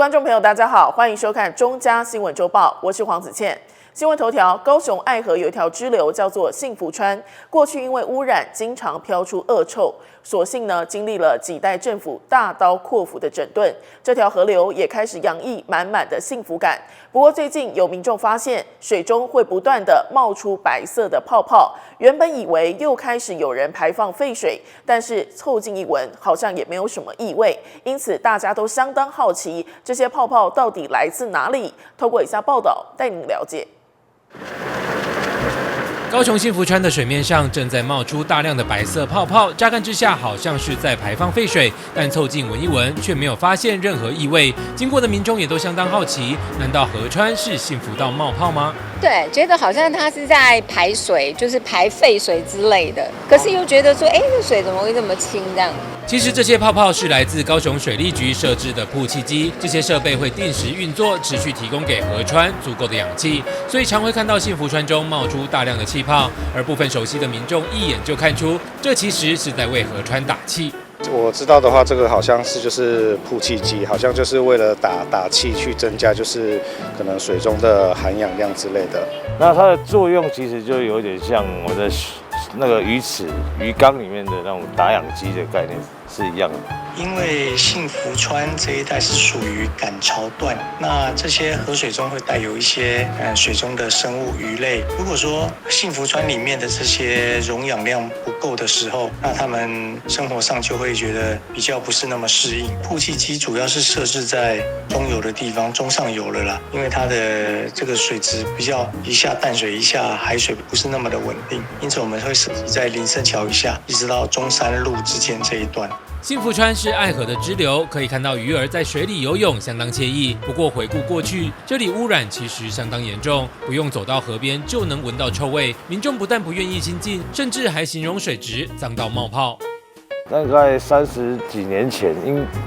观众朋友，大家好，欢迎收看中嘉新闻周报，我是黄子倩。新闻头条：高雄爱河有一条支流叫做幸福川，过去因为污染，经常飘出恶臭。所幸呢，经历了几代政府大刀阔斧的整顿，这条河流也开始洋溢满满的幸福感。不过最近有民众发现，水中会不断的冒出白色的泡泡，原本以为又开始有人排放废水，但是凑近一闻，好像也没有什么异味，因此大家都相当好奇，这些泡泡到底来自哪里？透过以下报道带您了解。高雄幸福川的水面上正在冒出大量的白色泡泡，乍看之下好像是在排放废水，但凑近闻一闻，却没有发现任何异味。经过的民众也都相当好奇，难道河川是幸福到冒泡吗？对，觉得好像它是在排水，就是排废水之类的，可是又觉得说，这水怎么会这么清这样？其实这些泡泡是来自高雄水利局设置的曝气机，这些设备会定时运作，持续提供给河川足够的氧气，所以常会看到幸福川中冒出大量的气泡，而部分熟悉的民众一眼就看出，这其实是在为河川打气。我知道的话，这个好像是就是曝气机，好像就是为了打气去增加，就是可能水中的含氧量之类的。那它的作用其实就有点像我的那个鱼池、鱼缸里面的那种打氧机的概念是一样的。因为幸福川这一带是属于赶潮段，那这些河水中会带有一些水中的生物鱼类。如果说幸福川里面的这些溶氧量不够的时候，那他们生活上就会觉得比较不是那么适应。曝气机主要是设置在中游的地方，中上游了啦，因为它的这个水质比较一下淡水一下海水不是那么的稳定，因此我们会设计在林森桥以下一直到中山路之间这一段。幸福川是爱河的支流，可以看到鱼儿在水里游泳，相当惬意。不过回顾过去，这里污染其实相当严重，不用走到河边就能闻到臭味。民众不但不愿意亲近，甚至还形容水质脏到冒泡。大概30几年前，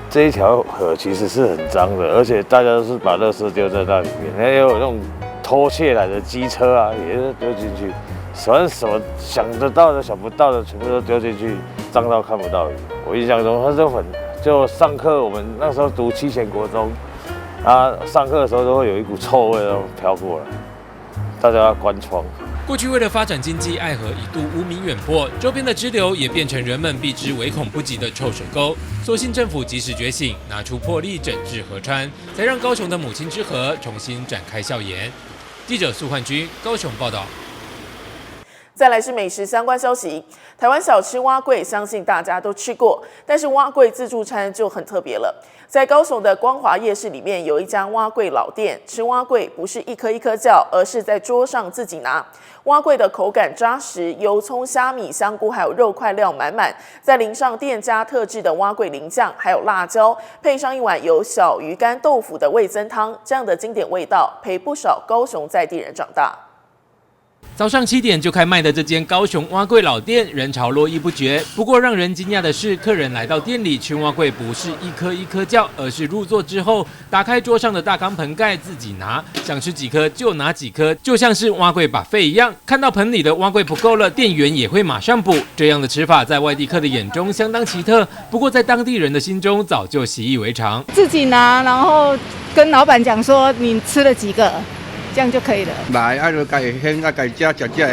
这一条河其实是很脏的，而且大家都是把垃圾丢在那里面，还有那种偷窃来的机车啊，也是丢进去。反正什么想得到的、想不到的，全部都丢进去，脏到看不到鱼。我印象中，它就上课，我们那时候读七贤国中，上课的时候都会有一股臭味都飘过来，大家要关窗。过去为了发展经济，爱河一度污名远播，周边的支流也变成人们避之唯恐不及的臭水沟。所幸政府及时觉醒，拿出魄力整治河川，才让高雄的母亲之河重新展开笑颜。记者苏焕君高雄报道。再来是美食相关消息，台湾小吃蛙粿，相信大家都吃过，但是蛙粿自助餐就很特别了。在高雄的光华夜市里面有一家蛙粿老店，吃蛙粿不是一颗一颗叫，而是在桌上自己拿。蛙粿的口感扎实，油葱、虾米、香菇还有肉块料满满，再淋上店家特制的蛙粿淋酱，还有辣椒，配上一碗有小鱼干豆腐的味噌汤，这样的经典味道陪不少高雄在地人长大。早上7点就开卖的这间高雄蛙粿老店，人潮络绎不绝。不过让人惊讶的是，客人来到店里吃蛙粿，不是一颗一颗叫，而是入座之后打开桌上的大钢盆盖自己拿，想吃几颗就拿几颗，就像是蛙粿buffet一样。看到盆里的蛙粿不够了，店员也会马上补。这样的吃法在外地客的眼中相当奇特，不过在当地人的心中早就习以为常。自己拿，然后跟老板讲说你吃了几个。这样就可以了。来，就家先家家食的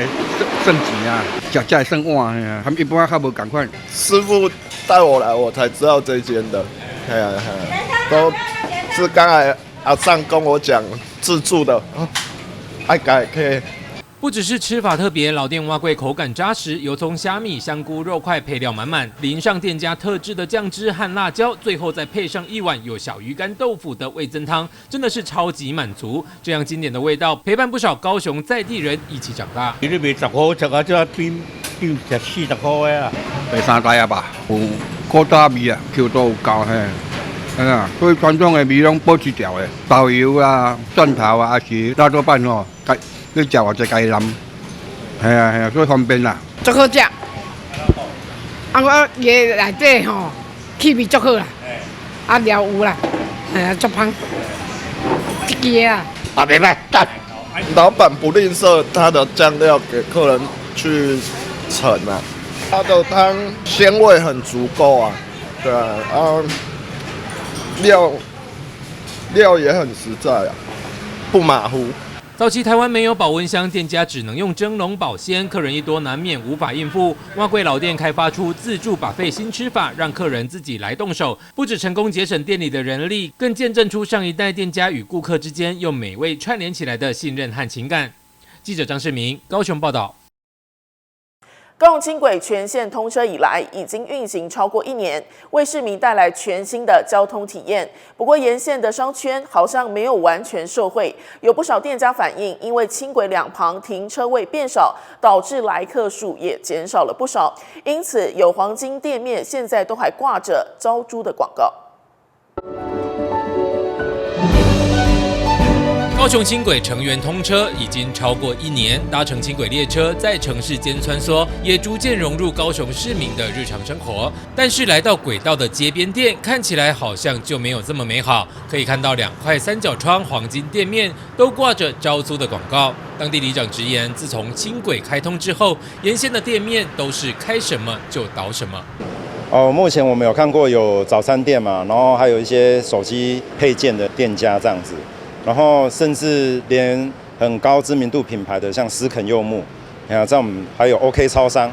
剩钱啊，食剩碗啊，他们一般较无共款。师傅带我来，我才知道这间的。都是刚才阿尚跟我讲自助的，爱改可以。不只是吃法特别，老店蛙粿口感扎实，油葱、虾米、香菇、肉块配料满满，淋上店家特制的酱汁和辣椒，最后再配上一碗有小鱼干豆腐的味噌汤，真的是超级满足。这样经典的味道，陪伴不少高雄在地人一起长大。你卖10块，食啊这变食40块啊，第3代啊吧，有古早味啊，Q 都有够嘿。所以传统的味拢保持掉的，豆油啊、蒜头啊，还是辣椒瓣哦，你食或者家淋，系啊，所以方便啦。足好食，我嘢内底吼气味足好啦，料有啦，足香，一支啊，袂歹，赞。老板不吝啬他的酱料给客人去盛啊，他的汤鲜味很足够啊，对啊，料料也很实在啊，不马虎。早期台湾没有保温箱，店家只能用蒸笼保鲜，客人一多难免无法应付。蛙柜老店开发出自助buffet新吃法，让客人自己来动手，不只成功节省店里的人力，更见证出上一代店家与顾客之间用美味串联起来的信任和情感。记者张世明高雄报道。高雄轻轨全线通车以来，已经运行超过1年，为市民带来全新的交通体验。不过，沿线的商圈好像没有完全受惠，有不少店家反映，因为轻轨两旁停车位变少，导致来客数也减少了不少。因此，有黄金店面现在都还挂着招租的广告。高雄轻轨成员通车已经超过1年，搭乘轻轨列车在城市间穿梭，也逐渐融入高雄市民的日常生活。但是来到轨道的街边店，看起来好像就没有这么美好。可以看到2块三角窗黄金店面都挂着招租的广告。当地里长直言，自从轻轨开通之后，沿线的店面都是开什么就倒什么。目前我们有看过有早餐店嘛，然后还有一些手机配件的店家这样子。然后甚至连很高知名度品牌的，像思肯柚木，在我们还有 OK 超商，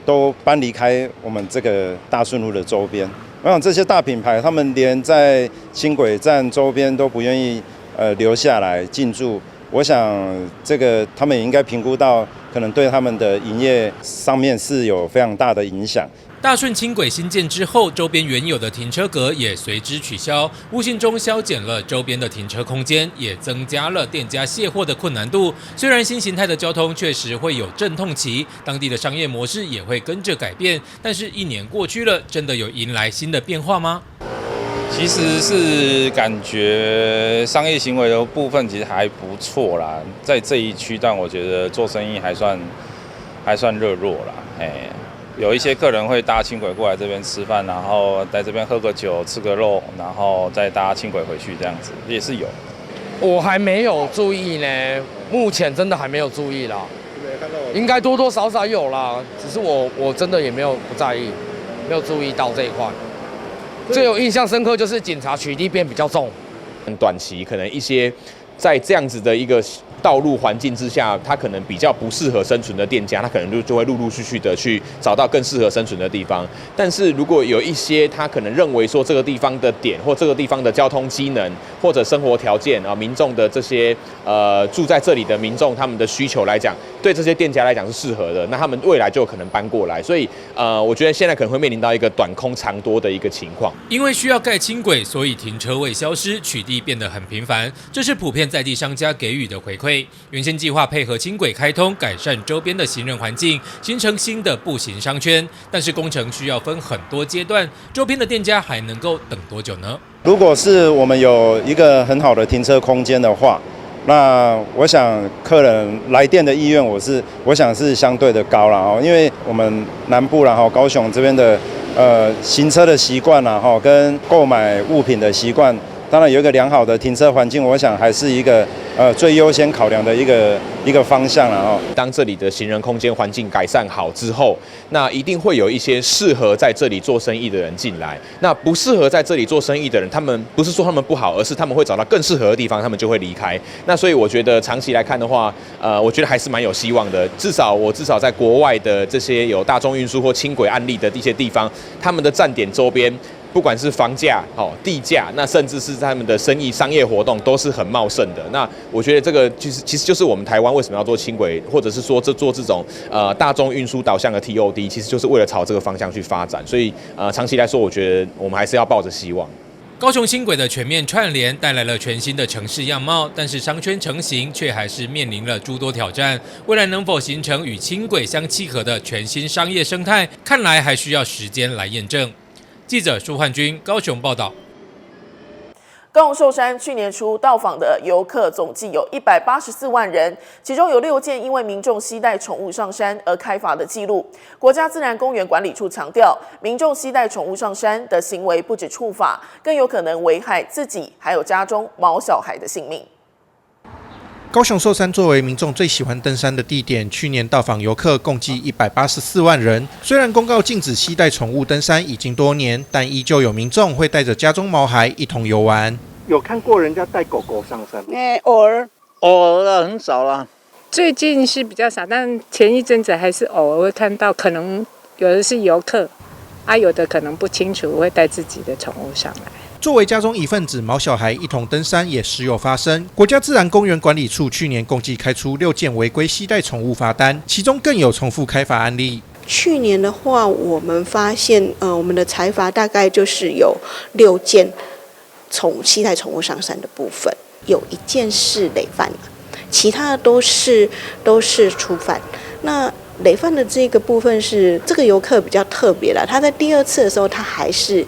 都搬离开我们这个大顺路的周边。我想这些大品牌，他们连在轻轨站周边都不愿意留下来进驻。我想这个他们也应该评估到，可能对他们的营业上面是有非常大的影响。大顺轻轨新建之后，周边原有的停车格也随之取消，无形中削减了周边的停车空间，也增加了店家卸货的困难度。虽然新形态的交通确实会有阵痛期，当地的商业模式也会跟着改变，但是1年过去了，真的有迎来新的变化吗？其实是感觉商业行为的部分其实还不错啦，在这一区段，我觉得做生意还算热络啦，有一些客人会搭轻轨过来这边吃饭，然后在这边喝个酒、吃个肉，然后再搭轻轨回去，这样子也是有。我还没有注意呢，目前真的还没有注意啦。应该多多少少有啦，只是我真的也没有不在意，没有注意到这一块。最有印象深刻就是警察取缔变比较重。短期可能一些在这样子的一个道路环境之下，它可能比较不适合生存的店家，它可能就会陆陆续续的去找到更适合生存的地方。但是如果有一些他可能认为说这个地方的点或这个地方的交通机能或者生活条件啊，民众的这些住在这里的民众他们的需求来讲，对这些店家来讲是适合的，那他们未来就可能搬过来。所以我觉得现在可能会面临到一个短空长多的一个情况。因为需要盖轻轨，所以停车位消失，取缔变得很频繁，这是普遍在地商家给予的回馈。原先计划配合轻轨开通，改善周边的行人环境，形成新的步行商圈。但是工程需要分很多阶段，周边的店家还能够等多久呢？如果是我们有一个很好的停车空间的话，那我想客人来店的意愿，我想是相对的高了哦，因为我们南部然后高雄这边的行车的习惯啦哈，跟购买物品的习惯。当然有一个良好的停车环境，我想还是一个最优先考量的一个方向了哦。当这里的行人空间环境改善好之后，那一定会有一些适合在这里做生意的人进来。那不适合在这里做生意的人，他们不是说他们不好，而是他们会找到更适合的地方，他们就会离开。那所以我觉得长期来看的话，我觉得还是蛮有希望的。至少在国外的这些有大众运输或轻轨案例的一些地方，他们的站点周边，不管是房价、地价，那甚至是他们的生意、商业活动都是很茂盛的。那我觉得这个其实就是我们台湾为什么要做轻轨，或者是说做这种大众运输导向的 TOD， 其实就是为了朝这个方向去发展。所以长期来说，我觉得我们还是要抱着希望。高雄轻轨的全面串联带来了全新的城市样貌，但是商圈成型却还是面临了诸多挑战。未来能否形成与轻轨相契合的全新商业生态，看来还需要时间来验证。记者舒焕君高雄报道。高雄寿山去年初到访的游客总计有184万人，其中有6件因为民众携带宠物上山而开罚的记录。国家自然公园管理处强调，民众携带宠物上山的行为不止触法，更有可能危害自己还有家中毛小孩的性命。高雄寿山作为民众最喜欢登山的地点，去年到访游客共计184万人。虽然公告禁止携带宠物登山已经多年，但依旧有民众会带着家中毛孩一同游玩。有看过人家带狗狗上山？偶尔啦，很少啦。最近是比较少，但前一阵子还是偶尔会看到，可能有的是游客，有的可能不清楚，会带自己的宠物上来。作为家中一份子，毛小孩一同登山也时有发生。国家自然公园管理处去年共计开出6件违规携带宠物罚单，其中更有重复开罚案例。去年的话，我们发现，我们的裁罚大概就是有6件携带宠物上山的部分，有1件是累犯的，其他的都是初犯。那累犯的这个部分是这个游客比较特别啦，他在第2次的时候，他还是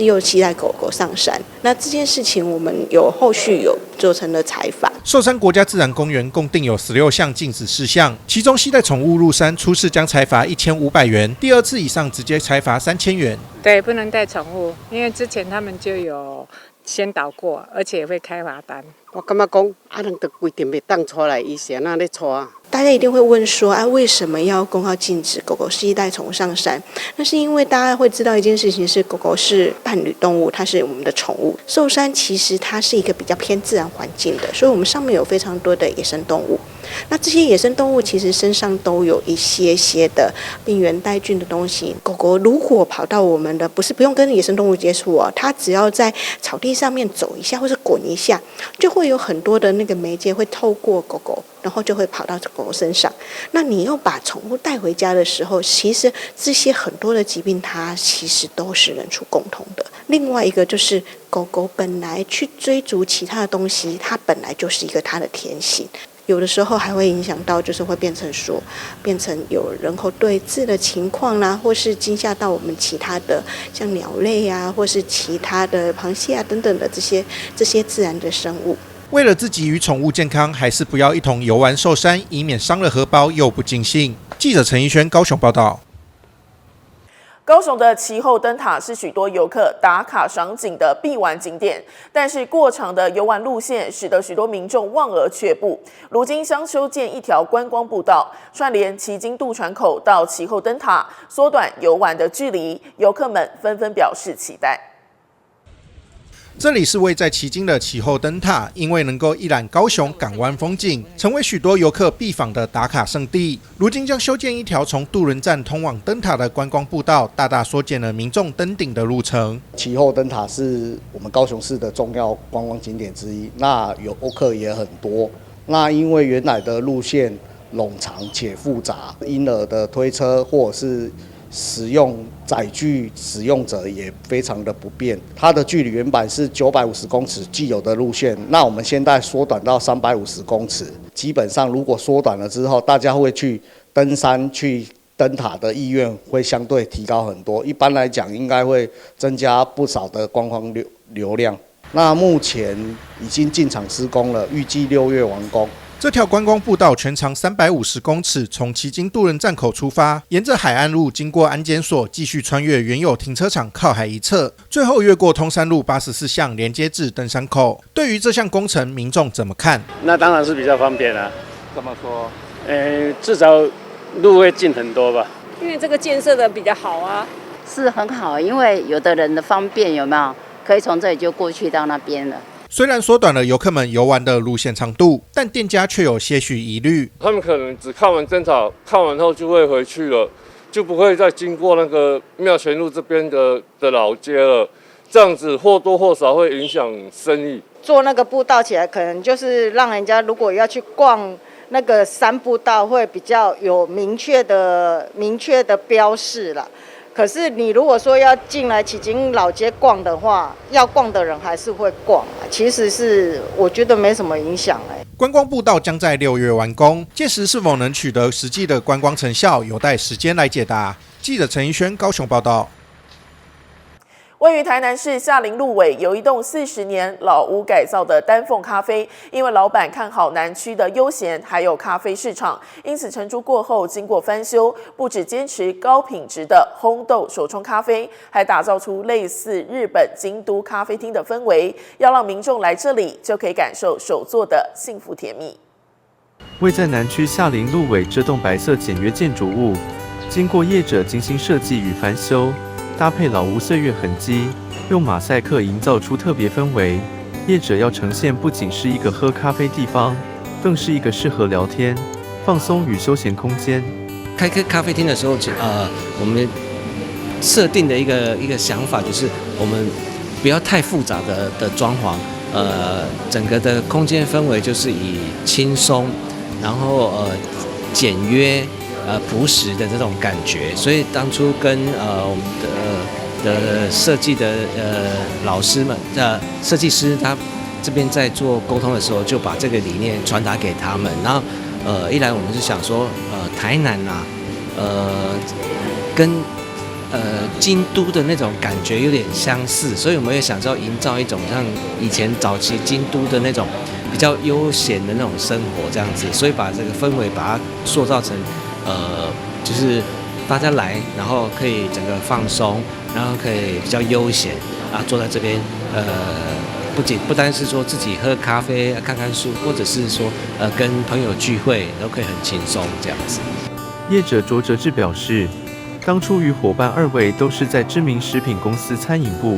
又携带狗狗上山。那这件事情我们后续有做成了裁罚。寿山国家自然公园共定有16项禁止事项，其中携带宠物入山初次将裁罚1500元，第2次以上直接裁罚3000元。对，不能带宠物，因为之前他们就有先导过，而且会开罚单。我感觉讲，人就规定袂当出来，伊是安那咧带。大家一定会问说，为什么要公告禁止狗狗携带宠物上山？那是因为大家会知道一件事情是，狗狗是伴侣动物，它是我们的宠物。寿山其实它是一个比较偏自然环境的，所以我们上面有非常多的野生动物。那这些野生动物其实身上都有一些的病原带菌的东西。狗狗如果跑到我们的，不用跟野生动物接触它只要在草地上面走一下或是滚一下，就会有很多的那个媒介会透过狗狗，然后就会跑到狗狗身上。那你又把宠物带回家的时候，其实这些很多的疾病它其实都是人畜共同的。另外一个就是狗狗本来去追逐其他的东西，它本来就是一个它的天性。有的时候还会影响到，就是会变成有人口对峙的情况啦，或是惊吓到我们其他的像鸟类啊，或是其他的螃蟹啊等等的这些自然的生物。为了自己与宠物健康，还是不要一同游玩寿山，以免伤了荷包又不尽兴。记者陈怡轩高雄报道。高雄的旗后灯塔是许多游客打卡赏景的必玩景点，但是过长的游玩路线使得许多民众望而却步。如今将修建一条观光步道，串联旗津渡船口到旗后灯塔，缩短游玩的距离，游客们纷纷表示期待。这里是位在旗津的旗后灯塔，因为能够一览高雄港湾风景，成为许多游客必访的打卡胜地。如今将修建一条从渡轮站通往灯塔的观光步道，大大缩减了民众登顶的路程。旗后灯塔是我们高雄市的重要观光景点之一，那游客也很多。那因为原来的路线冗长且复杂，因而的推车或者是使用载具使用者也非常的不便，它的距离原本是950公尺既有的路线，那我们现在缩短到350公尺。基本上如果缩短了之后，大家会去登山去灯塔的意愿会相对提高很多，一般来讲应该会增加不少的观光流量。那目前已经进场施工了，预计6月完工。这条观光步道全长350公尺，从旗津渡轮站口出发，沿着海岸路经过安检所，继续穿越原有停车场靠海一侧，最后越过通山路84巷，连接至登山口。对于这项工程，民众怎么看？那当然是比较方便啦。怎么说？至少路会近很多吧。因为这个建设的比较好啊。是很好，因为有的人的方便有没有？可以从这里就过去到那边了。虽然缩短了游客们游玩的路线长度，但店家却有些许疑虑。他们可能只看完灯塔，看完后就会回去了，就不会再经过那个庙前路这边的老街了。这样子或多或少会影响生意。做那个步道起来，可能就是让人家如果要去逛那个山步道，会比较有明确的标示啦。可是你如果说要进来旗津老街逛的话，要逛的人还是会逛啊。其实是我觉得没什么影响观光步道将在6月完工，届时是否能取得实际的观光成效，有待时间来解答。记者陈怡轩高雄报道。位于台南市下林路尾有一栋40年老屋改造的丹凤咖啡，因为老板看好南区的悠闲还有咖啡市场，因此承租过后经过翻修，不只坚持高品质的烘豆手冲咖啡，还打造出类似日本京都咖啡厅的氛围，要让民众来这里就可以感受手作的幸福甜蜜。位在南区下林路尾这栋白色简约建筑物，经过业者精心设计与翻修，搭配老屋岁月痕迹，用马赛克营造出特别氛围。业者要呈现不仅是一个喝咖啡地方，更是一个适合聊天、放松与休闲空间。开咖啡厅的时候，我们设定的一个想法就是，我们不要太复杂的装潢，整个的空间氛围就是以轻松，然后简约、朴实的这种感觉。所以当初跟我们的设计的老师们设计师他这边在做沟通的时候，就把这个理念传达给他们。然后一来我们是想说，台南啊，跟京都的那种感觉有点相似，所以我们也想要营造一种像以前早期京都的那种比较悠闲的那种生活这样子，所以把这个氛围把它塑造成就是大家来，然后可以整个放松，然后可以比较悠闲啊，坐在这边不单是说自己喝咖啡、看看书，或者是说跟朋友聚会都可以很轻松这样子。业者卓哲志表示，当初与伙伴2位都是在知名食品公司餐饮部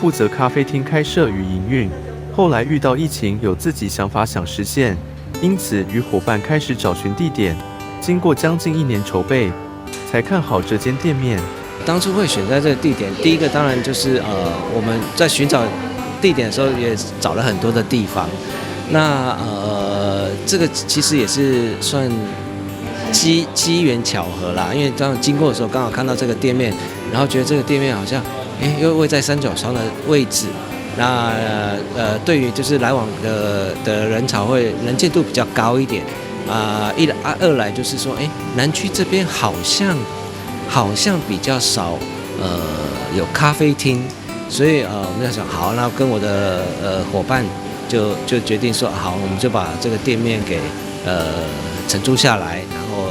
负责咖啡厅开设与营运，后来遇到疫情，有自己想法想实现，因此与伙伴开始找寻地点，经过将近1年筹备，才看好这间店面。当初会选在这个地点，第一个当然就是我们在寻找地点的时候也找了很多的地方，那这个其实也是算机缘巧合啦，因为当经过的时候刚好看到这个店面，然后觉得这个店面好像又位在三角窗的位置，那对于就是来往的人潮会能见度比较高一点二来就是说南区这边好像比较少有咖啡厅。所以我们在想，好，那跟我的伙伴就决定说，好，我们就把这个店面给承租下来，然后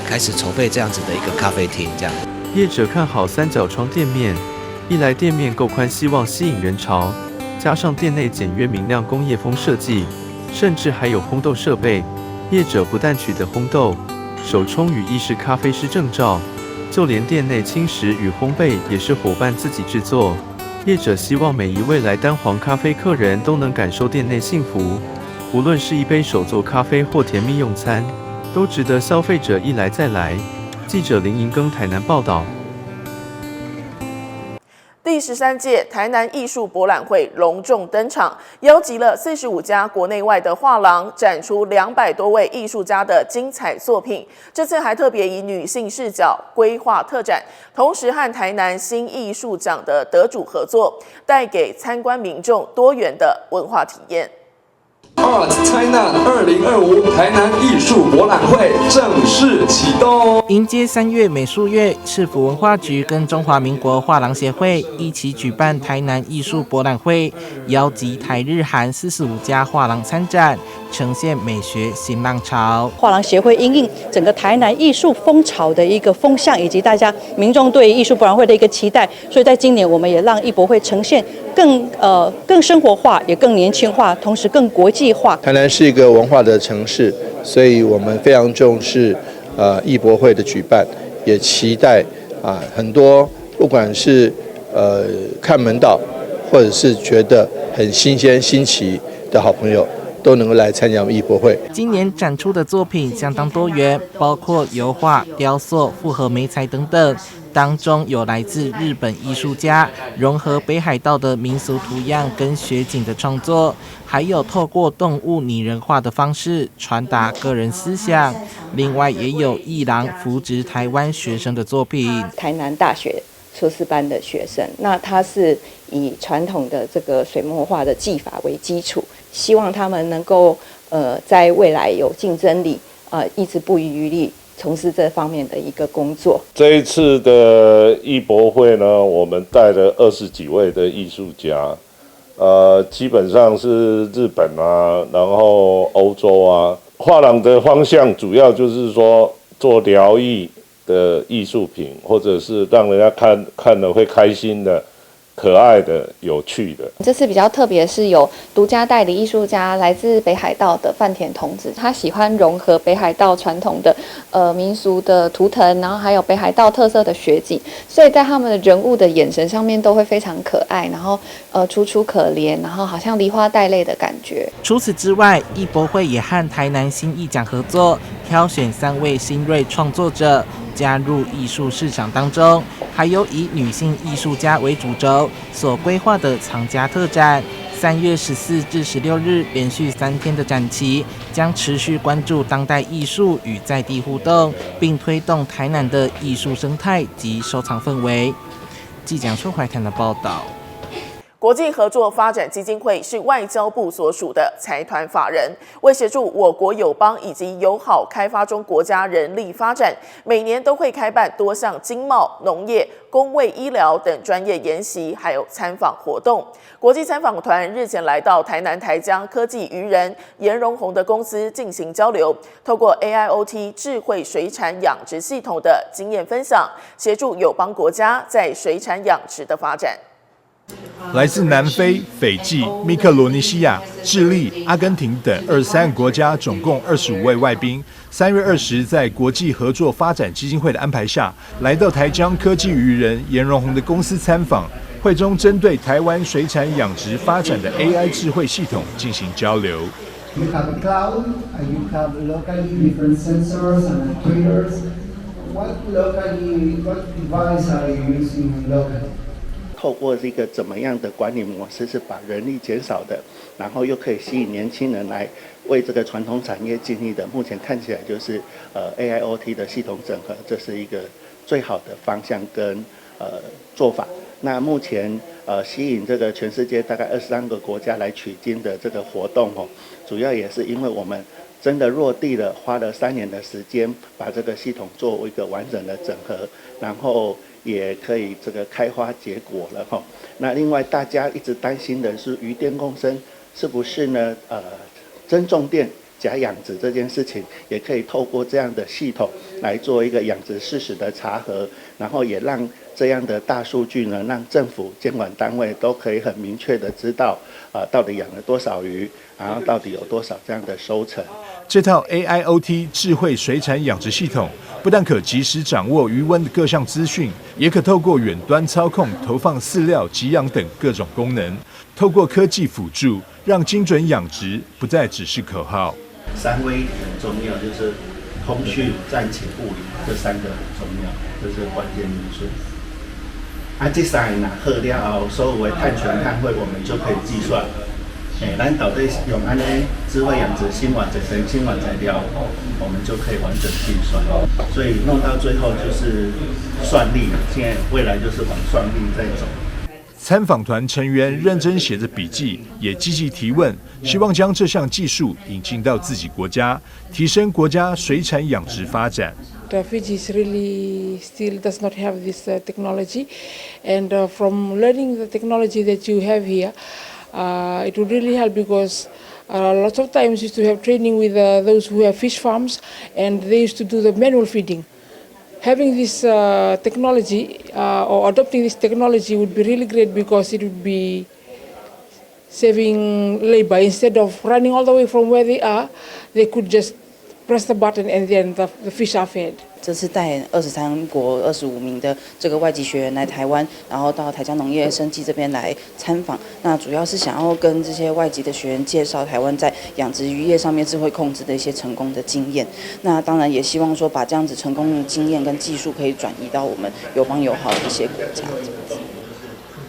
开始筹备这样子的一个咖啡厅，这样。业者看好三角窗店面，一来店面够宽，希望吸引人潮，加上店内简约明亮工业风设计，甚至还有烘豆设备。业者不但取得烘豆、手冲与意式咖啡师证照，就连店内轻食与烘焙也是伙伴自己制作。业者希望每一位来单黄咖啡客人都能感受店内幸福，无论是一杯手做咖啡或甜蜜用餐，都值得消费者一来再来。记者林银庚台南报道。第13届台南艺术博览会隆重登场，邀集了45家国内外的画廊，展出200多位艺术家的精彩作品。这次还特别以女性视角规划特展，同时和台南新艺术奖的得主合作，带给参观民众多元的文化体验。Art China 2025台南艺术博览会正式启动。迎接3月美术月，市府文化局跟中华民国画廊协会一起举办台南艺术博览会，邀集台日韩45家画廊参展，呈现美学新浪潮。画廊协会因应整个台南艺术风潮的一个风向，以及大家民众对艺术博览会的一个期待，所以在今年我们也让艺博会呈现更生活化，也更年轻化，同时更国际化。台南是一个文化的城市，所以我们非常重视艺博会的举办，也期待很多不管是看门道，或者是觉得很新鲜新奇的好朋友，都能够来参加艺博会。今年展出的作品相当多元，包括油画、雕塑、复合媒材等等。当中有来自日本艺术家融合北海道的民俗图样跟雪景的创作，还有透过动物拟人化的方式传达个人思想。另外也有艺廊扶植台湾学生的作品。台南大学硕士班的学生，那他是以传统的这个水墨画的技法为基础，希望他们能够在未来有竞争力，一直不遗余力从事这方面的一个工作。这一次的艺博会呢，我们带了20几位的艺术家，基本上是日本啊，然后欧洲啊。画廊的方向主要就是说做疗愈的艺术品，或者是让人家看了会开心的可爱的、有趣的。这次比较特别是有独家代理艺术家，来自北海道的饭田童子，他喜欢融合北海道传统的民俗的图腾，然后还有北海道特色的雪景，所以在他们的人物的眼神上面都会非常可爱，然后楚楚可怜，然后好像梨花带泪的感觉。除此之外，艺博会也和台南新艺奖合作，挑选3位新锐创作者加入艺术市场当中，还有以女性艺术家为主轴所规划的藏家特展，3月14至16日连续3天的展期，将持续关注当代艺术与在地互动，并推动台南的艺术生态及收藏氛围。记者邱怀谈的报道。国际合作发展基金会是外交部所属的财团法人，为协助我国友邦以及友好开发中国家人力发展，每年都会开办多项经贸、农业、公卫、医疗等专业研习，还有参访活动。国际参访团日前来到台南台江科技渔人颜荣宏的公司进行交流，透过 AIoT 智慧水产养殖系统的经验分享，协助友邦国家在水产养殖的发展。来自南非、斐济、密克罗尼西亚、智利、阿根廷等23个国家，总共25位外宾。3月20日，在国际合作发展基金会的安排下，来到台江科技渔人颜荣宏的公司参访。会中针对台湾水产养殖发展的 AI 智慧系统进行交流。You have cloud, and you have locally different sensors and actuators. What device are you using locally?透过这个怎么样的管理模式是把人力减少的，然后又可以吸引年轻人来为这个传统产业尽力的，目前看起来就是AIoT 的系统整合，这是一个最好的方向跟做法。那目前吸引这个全世界大概23个国家来取经的这个活动主要也是因为我们真的落地了，花了3年的时间，把这个系统作为一个完整的整合，然后也可以这个开花结果了哈。那另外大家一直担心的是渔电共生是不是呢？增重电假养殖这件事情，也可以透过这样的系统来做一个养殖事实的查核，然后也让这样的大数据呢，让政府监管单位都可以很明确的知道到底养了多少鱼，然后到底有多少这样的收成。这套 AIoT 智慧水产养殖系统不但可及时掌握渔温的各项资讯，也可透过远端操控投放饲料、给养等各种功能，透过科技辅助，让精准养殖不再只是口号。3位很重要，就是通讯、暂且物理这3个很重要，这是关键因素。这3个好了后，所有的碳权碳汇我们就可以计算。咱到底用安尼智慧养殖新完整成新完材料，我们就可以完整计算。所以弄到最后就是算力了，现在未来就是往算力在走。参访团成员认真写着笔记，也积极提问，希望将这项技术引进到自己国家，提升国家水产养殖发展。Fiji really still does not have this technology, and from learning the technology that you have here, it would really help because lots of times used to have training with those who have fish farms, and they used to do the manual feeding. Having this technology or adopting this technology would be really great because it would be saving labor. Instead of running all the way from where they are, they could just press the button and then the fish are fed. 这次带23国25名的这个外籍学员来台湾，然后到台江农业生技这边来参访。那主要是想要跟这些外籍的学员介绍台湾在养殖渔业上面智慧控制的一些成功的经验。那当然也希望说把这样子成功的经验跟技术可以转移到我们友邦友好的一些国家。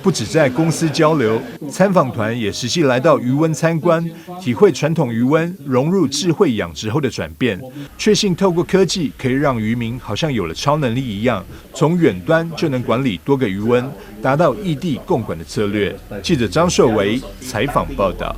不只在公司交流，参访团也实际来到渔温参观，体会传统渔温融入智慧养殖后的转变。确信透过科技，可以让渔民好像有了超能力一样，从远端就能管理多个渔温，达到异地共管的策略。记者张寿维采访报道。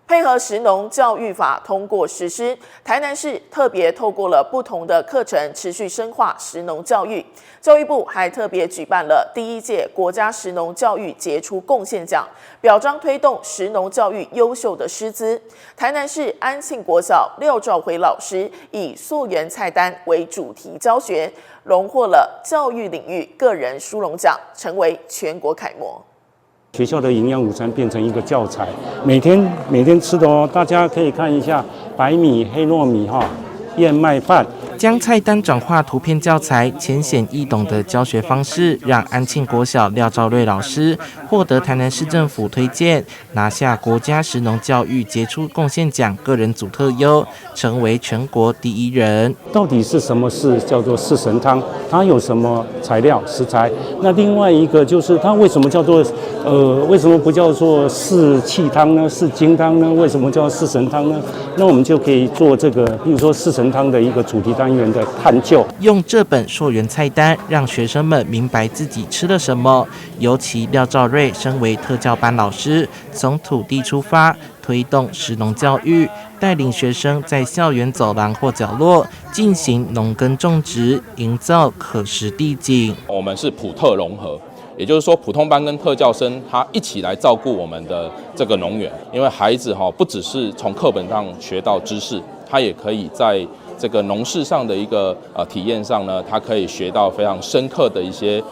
配合食农教育法通过实施，台南市特别透过了不同的课程，持续深化食农教育。教育部还特别举办了第1届国家食农教育杰出贡献奖，表彰推动食农教育优秀的师资。台南市安庆国小廖兆辉老师以溯源菜单为主题教学，荣获了教育领域个人殊荣奖，成为全国楷模。学校的营养午餐变成一个教材，每天吃的哦，大家可以看一下白米、黑糯米燕麦饭。将菜单转化图片教材，浅显易懂的教学方式，让安庆国小廖兆瑞老师获得台南市政府推荐，拿下国家食农教育杰出贡献奖个人组特优，成为全国第1人。到底是什么是叫做四神汤？它有什么材料食材？那另外一个就是它为什么叫做为什么不叫做四气汤呢？四精汤呢？为什么叫四神汤呢？那我们就可以做这个，比如说四神汤的一个主题单元的探究。用这本溯源菜单，让学生们明白自己吃了什么。尤其廖兆瑞身为特教班老师，从土地出发，推动食农教育，带领学生在校园走廊或角落进行农耕种植，营造可食地景。我们是普特融合，也就是说普通班跟特教生他一起来照顾我们的这个农园，因为孩子不只是从课本上学到知识，他也可以在这个农事上的一个体验上呢，他可以学到非常深刻的一些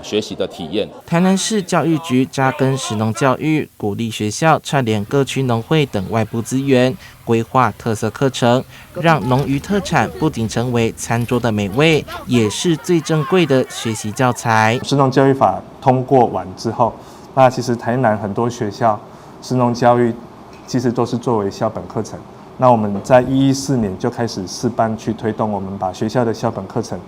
学习的体验。台南市教育局扎根食农教育，鼓励学校串联各区农会等外部资源，规划特色课程，让农渔特产不仅成为餐桌的美味，也是最珍贵的学习教材。食农教育法通过完之后，那其实台南很多学校食农教育其实都是作为校本课程。那我们在114年就开始试办去推动，我们把学校的校本课程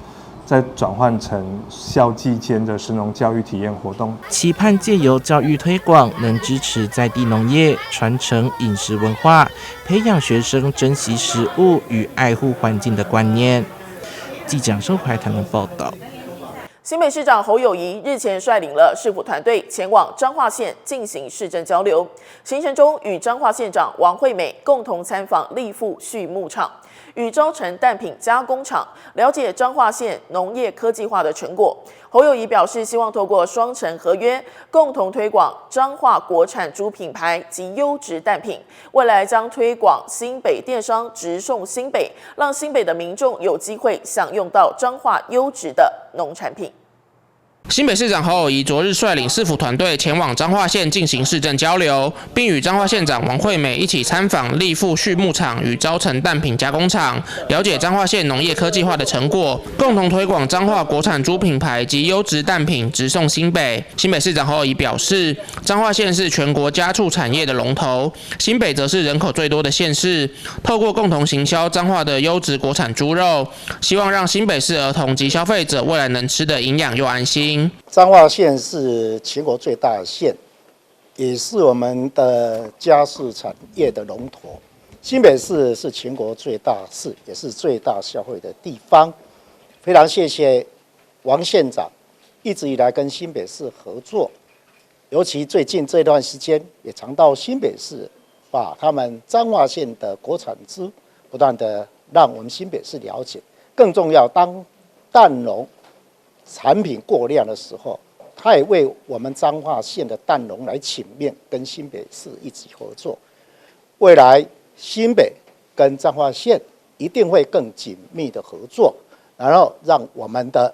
再转换成校际间的食农教育体验活动，期盼借由教育推广，能支持在地农业，传承饮食文化，培养学生珍惜食物与爱护环境的观念。记者周怀台南报道。新北市长侯友宜日前率领了市府团队前往彰化县进行市政交流，行程中与彰化县长王惠美共同参访立富畜牧场与昭成蛋品加工厂，了解彰化县农业科技化的成果。侯友宜表示，希望透过双城合约，共同推广彰化国产猪品牌及优质蛋品，未来将推广新北电商直送新北，让新北的民众有机会享用到彰化优质的农产品。新北市长侯友宜昨日率领市府团队前往彰化县进行市政交流，并与彰化县长王惠美一起参访立富畜牧场与昭成蛋品加工厂，了解彰化县农业科技化的成果，共同推广彰化国产猪品牌及优质蛋品直送新北。新北市长侯友宜表示，彰化县是全国家畜产业的龙头，新北则是人口最多的县市，透过共同行销彰化的优质国产猪肉，希望让新北市儿童及消费者未来能吃得营养又安心。彰化县是全国最大的县，也是我们的家畜产业的龙头。新北市是全国最大市，也是最大消费的地方。非常谢谢王县长一直以来跟新北市合作，尤其最近这段时间也常到新北市，把他们彰化县的国产猪不断的让我们新北市了解。更重要，当蛋农产品过量的时候，他也为我们彰化县的蛋农来请面，跟新北市一起合作。未来新北跟彰化县一定会更紧密的合作，然后让我们的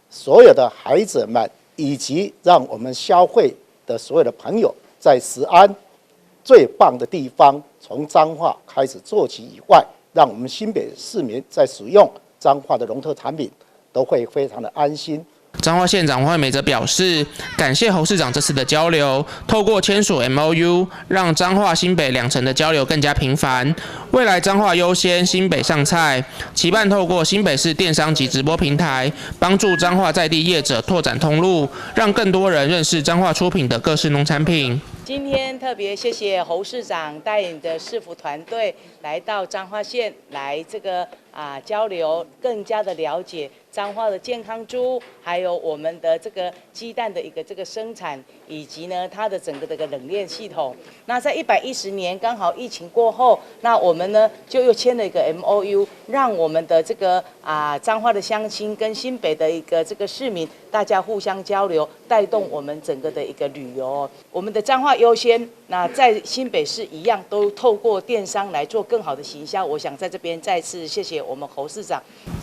所有的孩子们，以及让我们消费的所有的朋友，在食安最棒的地方，从彰化开始做起以外，让我们新北市民在使用彰化的农特产品都会非常的安心。彰化县长王惠美则表示，感谢侯市长这次的交流，透过签署 MOU， 让彰化新北两城的交流更加频繁。未来彰化优先，新北上菜，期盼透过新北市电商及直播平台，帮助彰化在地业者拓展通路，让更多人认识彰化出品的各式农产品。今天特别谢谢侯市长带领的市府团队来到彰化县来交流，更加的了解彰化的健康猪，还有我们的这个鸡蛋的一个生产，以及呢它的整个的冷链系统。那在110年刚好疫情过后，那我们呢就又签了一个 MOU， 让我们的彰化的乡亲跟新北的这个市民，大家互相交流，带动我们整个的一个旅游。我们的彰化优先，那在新北市一样都透过电商来做更好的行销。我想在这边再次谢谢我们侯市长。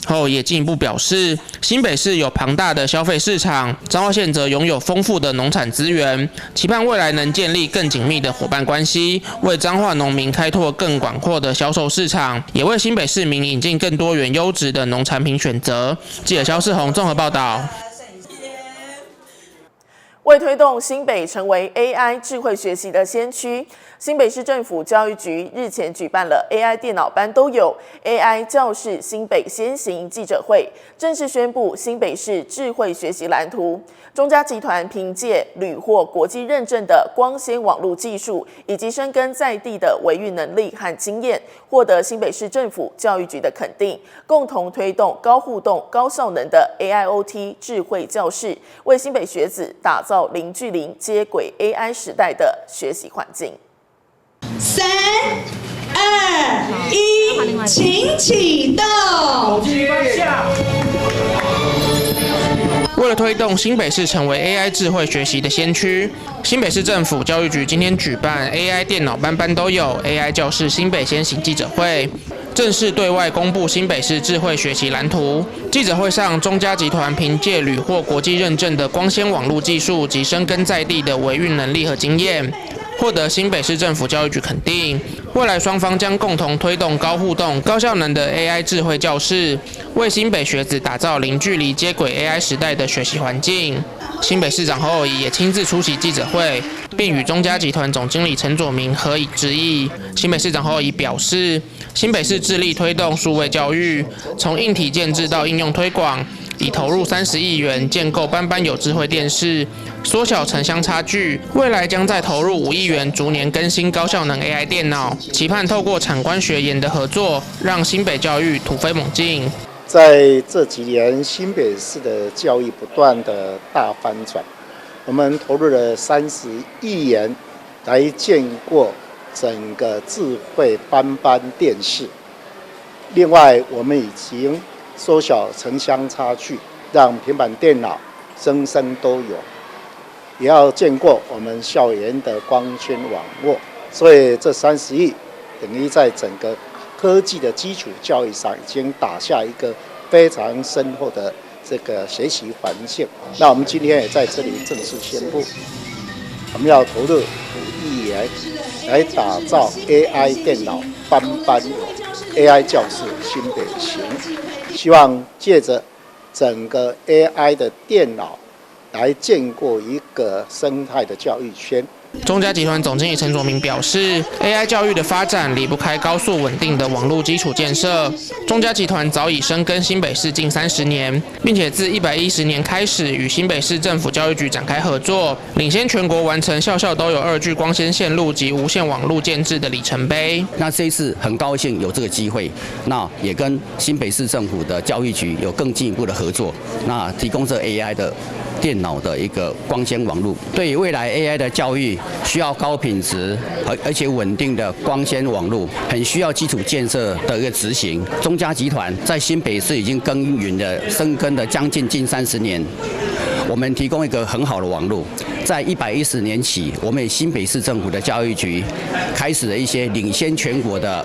后也进一步表示，新北市有庞大的消费市场，彰化县则拥有丰富的农产资源，期盼未来能建立更紧密的伙伴关系，为彰化农民开拓更广阔的销售市场，也为新北市民引进更多元优质的农产品选择。记者肖世宏综合报道。为推动新北成为 AI 智慧学习的先驱，新北市政府教育局日前举办了 AI 电脑班都有 AI 教室新北先行记者会，正式宣布新北市智慧学习蓝图。中嘉集团凭借屡获国际认证的光纤网络技术，以及深耕在地的维运能力和经验，获得新北市政府教育局的肯定，共同推动高互动、高效能的 AIoT 智慧教室，为新北学子打造零距离接轨 AI 时代的学习环境。3、2、1，请启动。为了推动新北市成为 AI 智慧学习的先驱，新北市政府教育局今天举办 AI 电脑班班都有 AI 教室新北先行记者会，正式对外公布新北市智慧学习蓝图。记者会上，中嘉集团凭借屡获国际认证的光纤网络技术及深耕在地的维运能力和经验，获得新北市政府教育局肯定。未来双方将共同推动高互动、高效能的 AI 智慧教室，为新北学子打造零距离接轨 AI 时代的学习环境。新北市长侯友宜也亲自出席记者会，并与中嘉集团总经理陈佐明合以致意。新北市长侯友宜表示，新北市致力推动数位教育，从硬体建制到应用推广，已投入30亿元建构班班有智慧电视，缩小城乡差距。未来将再投入5亿元，逐年更新高效能 AI 电脑，期盼透过产官学研的合作，让新北教育突飞猛进。在这几年，新北市的教育不断的大翻转，我们投入了30亿元来建构整个智慧班班电视。另外，我们已经缩小城乡差距，让平板电脑生生都有，也要建构我们校园的光纤网络。所以这30亿等于在整个科技的基础教育上已经打下一个非常深厚的这个学习环境。那我们今天也在这里正式宣布，我们要投入5亿元来打造 AI 电脑班班有 AI 教室新北行，希望借着整个 AI 的电脑来建构一个生态的教育圈。中嘉集团总经理陈佐明表示 ，AI 教育的发展离不开高速稳定的网络基础建设。中嘉集团早已深耕新北市近30年，并且自110年开始与新北市政府教育局展开合作，领先全国完成校校都有2G 光纤线路及无线网络建制的里程碑。那这一次很高兴有这个机会，那也跟新北市政府的教育局有更进一步的合作，那提供这 AI 的电脑的一个光纤网络，对于未来 AI 的教育需要高品质而且稳定的光纤网络，很需要基础建设的一个执行。中嘉集团在新北市已经耕耘了深耕了将近30年，我们提供一个很好的网络。在110年起，我们新北市政府的教育局开始了一些领先全国的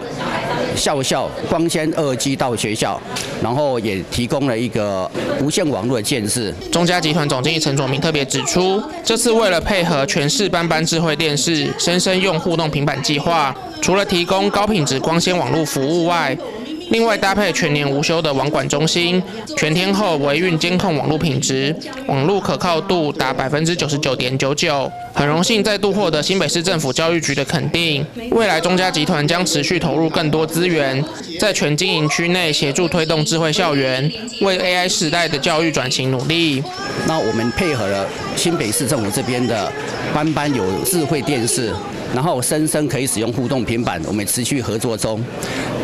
校光纤2G 到学校，然后也提供了一个无线网络的建设。中嘉集团总经理陈佐明特别指出，这次为了配合全市班班智慧电视生生用互动平板计划，除了提供高品质光纤网络服务外，另外搭配全年无休的网管中心，全天候维运监控网络品质，网络可靠度达99.99%。很荣幸再度获得新北市政府教育局的肯定，未来中嘉集团将持续投入更多资源，在全经营区内协助推动智慧校园，为 AI 时代的教育转型努力。那我们配合了新北市政府这边的班班有智慧电视，然后生生可以使用互动平板，我们持续合作中。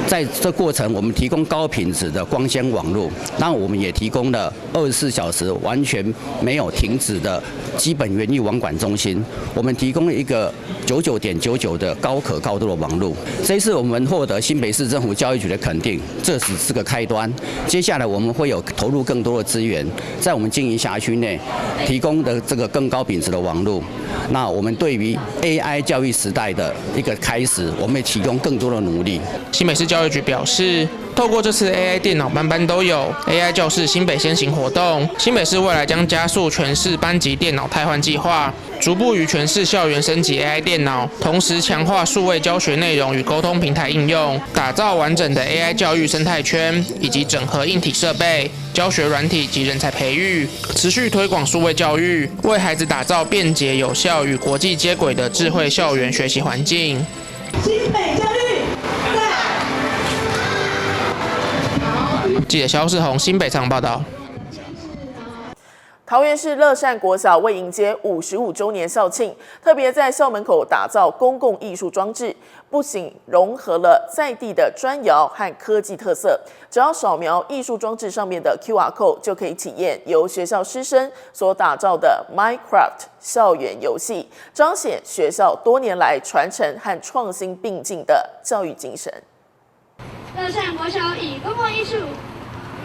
在这过程，我们提供高品质的光纤网络，那我们也提供了24小时完全没有停止的基本园艺网管中心。我们提供了一个99.99的高可靠度的网络。这一次我们获得新北市政府教育局的肯定，这只是个开端。接下来我们会有投入更多的资源，在我们经营辖区内提供的这个更高品质的网络。那我们对于 AI 教育时代的一个开始，我们也提供更多的努力。新北市教育局表示，透过这次 AI 电脑班班都有 AI 教室新北先行活动，新北市未来将加速全市班级电脑汰换计划，逐步于全市校园升级 AI 电脑，同时强化数位教学内容与沟通平台应用，打造完整的 AI 教育生态圈，以及整合硬体设备、教学软体及人才培育，持续推广数位教育，为孩子打造便捷有效与国际接轨的智慧校园学习环境。新北教育。记者肖世宏新北采访报道。桃园市乐善国小为迎接55周年校庆，特别在校门口打造公共艺术装置，不仅融合了在地的砖窑和科技特色，只要扫描艺术装置上面的 QR code， 就可以体验由学校师生所打造的 Minecraft 校园游戏，彰显学校多年来传承和创新并进的教育精神。乐善国小以公共艺术。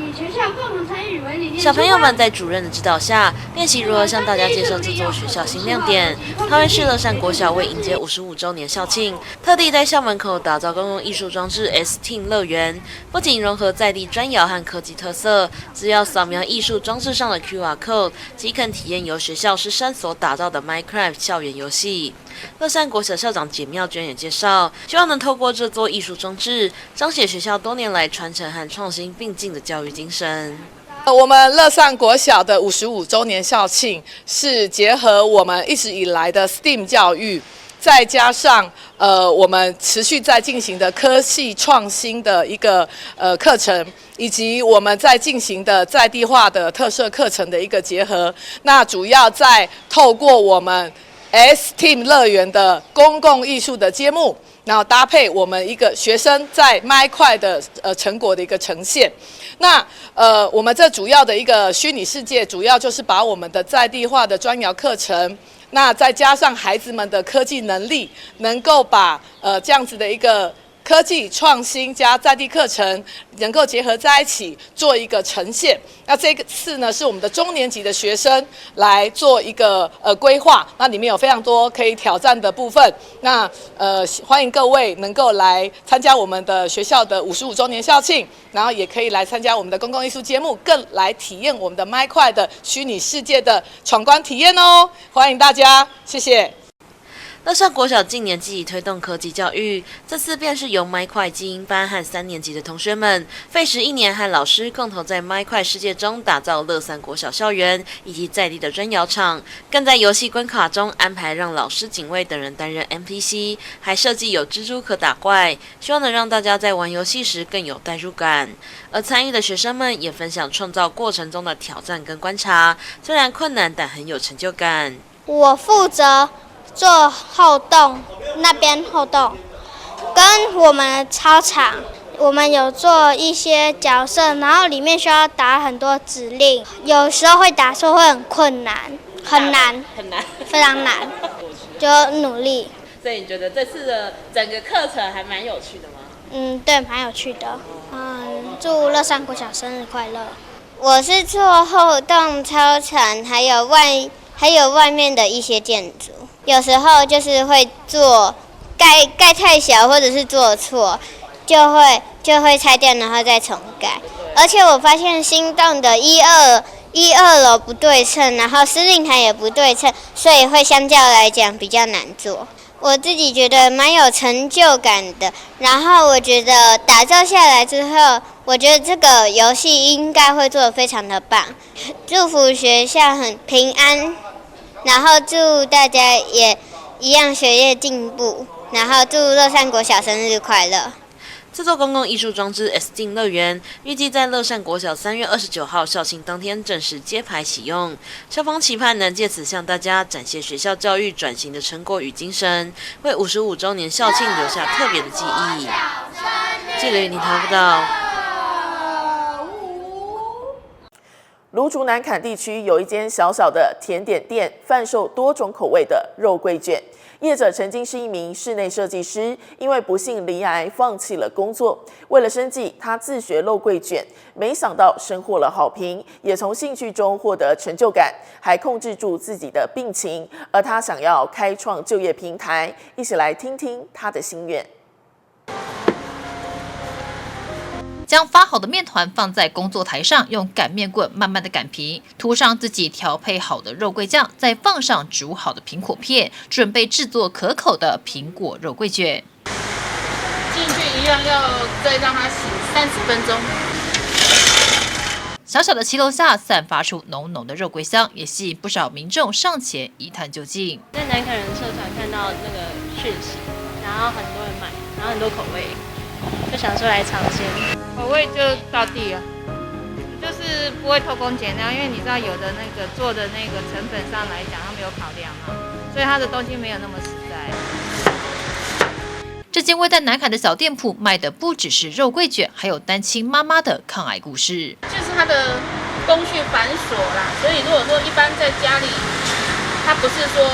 以全校共同参与为理念。小朋友们在主任的指导下，练习如何向大家介绍这座学校新亮点。桃园市乐善国小为迎接55周年校庆，特地在校门口打造公共艺术装置 STEAM 乐园，不仅融合在地砖窑和科技特色，只要扫描艺术装置上的 QR code， 即可体验由学校师生所打造的 Minecraft 校园游戏。乐善国小校长简妙娟也介绍，希望能透过这座艺术装置，彰显学校多年来传承和创新并进的教育精神。我们乐善国小的55周年校庆是结合我们一直以来的 STEAM 教育，再加上我们持续在进行的科系创新的一个课程，以及我们在进行的在地化的特色课程的一个结合。那主要在透过我们STEAM 乐园的公共艺术的节目，然后搭配我们一个学生在麦块的成果的一个呈现。那我们这主要的一个虚拟世界，主要就是把我们的在地化的砖窑课程，那再加上孩子们的科技能力，能够把这样子的一个科技创新加在地课程能够结合在一起做一个呈现。那这个次呢是我们的中年级的学生来做一个规划，那里面有非常多可以挑战的部分。那欢迎各位能够来参加我们的学校的55周年校庆，然后也可以来参加我们的公共艺术节目，更来体验我们的麦块的虚拟世界的闯关体验哦！欢迎大家，谢谢。乐善国小近年积极推动科技教育，这次便是由麦块精英班和3年级的同学们费时1年，和老师共同在麦块世界中打造乐善国小校园以及在地的砖窑厂，更在游戏关卡中安排让老师、警卫等人担任 NPC， 还设计有蜘蛛可打怪，希望能让大家在玩游戏时更有代入感。而参与的学生们也分享创造过程中的挑战跟观察，虽然困难，但很有成就感。我负责做后洞，那边后洞，跟我们的操场，我们有做一些角色，然后里面需要打很多指令，有时候会打错，会很困难，很难，非常难，就努力。所以你觉得这次的整个课程还蛮有趣的吗？对，蛮有趣的。祝乐善国小生日快乐。我是做后洞操场，还有外面的一些建筑。有时候就是会做盖太小，或者是做错，就会拆掉，然后再重盖。而且我发现新洞的一二楼不对称，然后司令台也不对称，所以会相较来讲比较难做。我自己觉得蛮有成就感的，然后我觉得打造下来之后，我觉得这个游戏应该会做得非常的棒。祝福学校很平安。然后祝大家也一样学业进步，然后祝乐善国小生日快乐。这座公共艺术装置 STEAM 乐园预计在乐善国小3月29号校庆当天正式揭牌启用。校方期盼能借此向大家展现学校教育转型的成果与精神，为55周年校庆留下特别的记忆。记者李婷报道。芦竹南崁地区有一间小小的甜点店，贩售多种口味的肉桂卷。业者曾经是一名室内设计师，因为不幸罹癌放弃了工作。为了生计，他自学肉桂卷，没想到收获了好评，也从兴趣中获得成就感，还控制住自己的病情。而他想要开创就业平台，一起来听听他的心愿。将发好的面团放在工作台上，用擀面棍慢慢的擀平，涂上自己调配好的肉桂酱，再放上煮好的苹果片，准备制作可口的苹果肉桂卷。进去一样要再让它醒30分钟。小小的骑楼下散发出浓浓的肉桂香，也吸引不少民众上前一探究竟。在南崁人社团看到那个讯息，然后很多人买，然后很多口味，就想说来尝鲜。口味就到地了，就是不会偷工减料，因为你知道有的那个做的那个成本上来讲，他们有考量嘛，所以他的东西没有那么实在。这间位在南崁的小店铺卖的不只是肉桂卷，还有单亲妈妈的抗癌故事。就是它的工序繁琐啦，所以如果说一般在家里，他不是说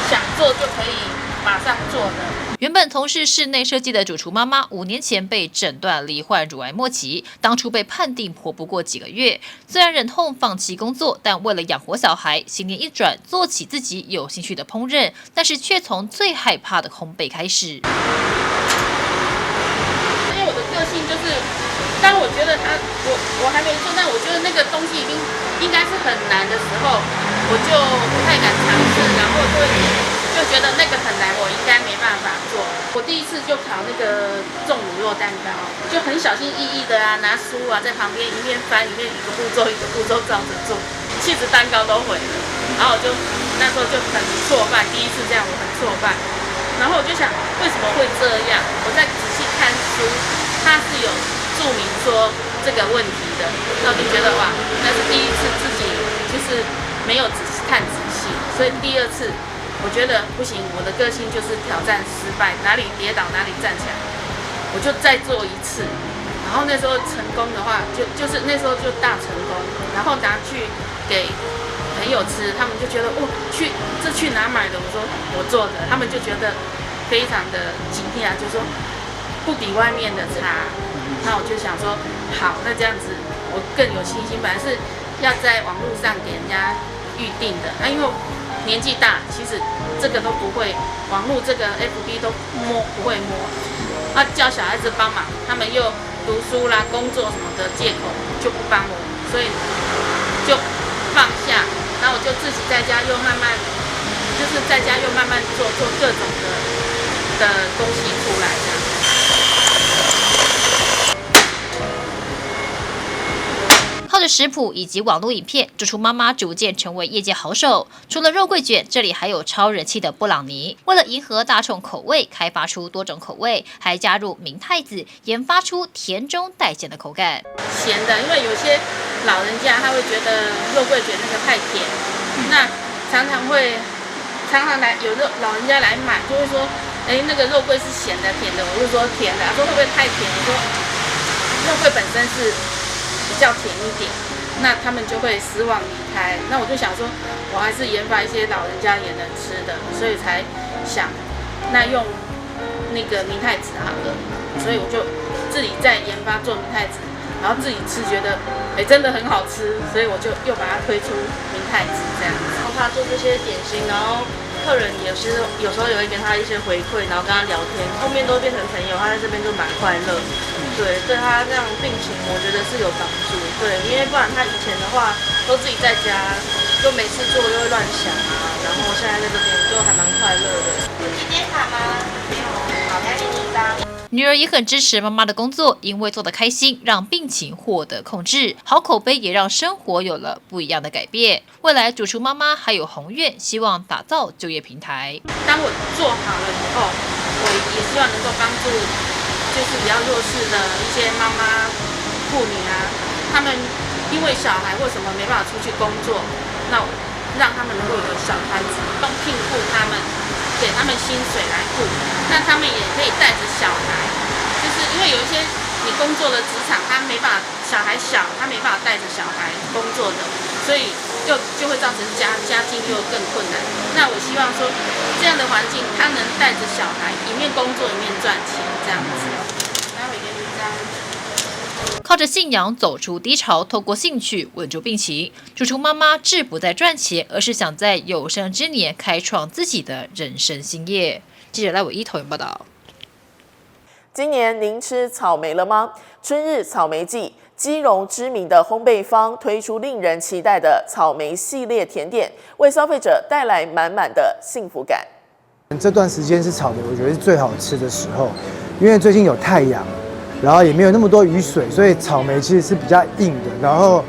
想做就可以马上做的。原本从事室内设计的主厨妈妈，5年前被诊断罹患乳癌末期，当初被判定活不过几个月。虽然忍痛放弃工作，但为了养活小孩，心念一转，做起自己有兴趣的烹饪，但是却从最害怕的烘焙开始。因为我的个性就是，当我觉得我还没做，但我觉得那个东西应该是很难的时候，我就不太敢尝试，然后就觉得那个很难，我应该没办法做。我第一次就烤那个重乳酪蛋糕，就很小心翼翼的啊，拿书啊在旁边一面翻一面一个步骤照着做，cheese蛋糕都毁了。然后我就那时候就很挫败，第一次这样我很挫败。然后我就想为什么会这样？我再仔细看书，它是有注明说这个问题的。那我就觉得哇，那是第一次自己就是没有看仔细，所以第二次。我觉得不行，我的个性就是挑战失败，哪里跌倒哪里站起来，我就再做一次。然后那时候成功的话，就是那时候就大成功，然后拿去给朋友吃，他们就觉得哦，去哪买的？我说我做的，他们就觉得非常的惊讶，就说不比外面的差。那我就想说，好，那这样子我更有信心。本来是要在网络上给人家预定的，因为年纪大，其实这个都不会，网络这个 FB 都不会摸，叫小孩子帮忙，他们又读书啦、工作什么的借口就不帮我，所以就放下，然后我就自己在家又慢慢做各种的东西出来这样。靠着食谱以及网络影片，主厨妈妈逐渐成为业界好手。除了肉桂卷，这里还有超人气的布朗尼。为了迎合大众口味，开发出多种口味，还加入明太子，研发出甜中带咸的口感。咸的，因为有些老人家他会觉得肉桂卷那个太甜，那常常来有老人家来买，就会说，那个肉桂是咸的、甜的，我就说甜的，他说会不会太甜？我说肉桂本身是比较甜一点，那他们就会失望离开。那我就想说，我还是研发一些老人家也能吃的，所以才想，那用那个明太子好了。所以我就自己在研发做明太子，然后自己吃觉得，真的很好吃，所以我就又把它推出明太子这样子。然后他做这些点心，然后客人有时候也会给他一些回馈，然后跟他聊天，后面都变成朋友，他在这边就蛮快乐。对他这样病情，我觉得是有帮助。对，因为不然他以前的话都自己在家，就没事做又会乱想啊，然后现在在这边就还蛮快乐的。有纪念卡吗？没有，好，来给你一张。女儿也很支持妈妈的工作，因为做得开心，让病情获得控制。好口碑也让生活有了不一样的改变。未来主厨妈妈还有宏愿，希望打造就业平台。当我做好了以后，我也希望能够帮助就是比较弱势的一些妈妈、妇女啊，他们因为小孩或什么没办法出去工作，那让他们能够有个小摊子，用聘雇他们，给他们薪水来雇，那他们也可以带着小孩，就是因为有一些你工作的职场，他没办法，小孩小，他没办法带着小孩工作的，所以就会造成家境又更困难。那我希望说，这样的环境，他能带着小孩一面工作一面赚钱，这样子。待会给你一张。靠着信仰走出低潮，透过兴趣稳住病情。主厨妈妈志不再赚钱，而是想在有生之年开创自己的人生新业。记者赖伟一投影报道。今年您吃草莓了吗？春日草莓季，基隆知名的烘焙坊推出令人期待的草莓系列甜点，为消费者带来满满的幸福感。这段时间是草莓，我觉得是最好吃的时候，因为最近有太阳，然后也没有那么多雨水，所以草莓其实是比较硬的，然后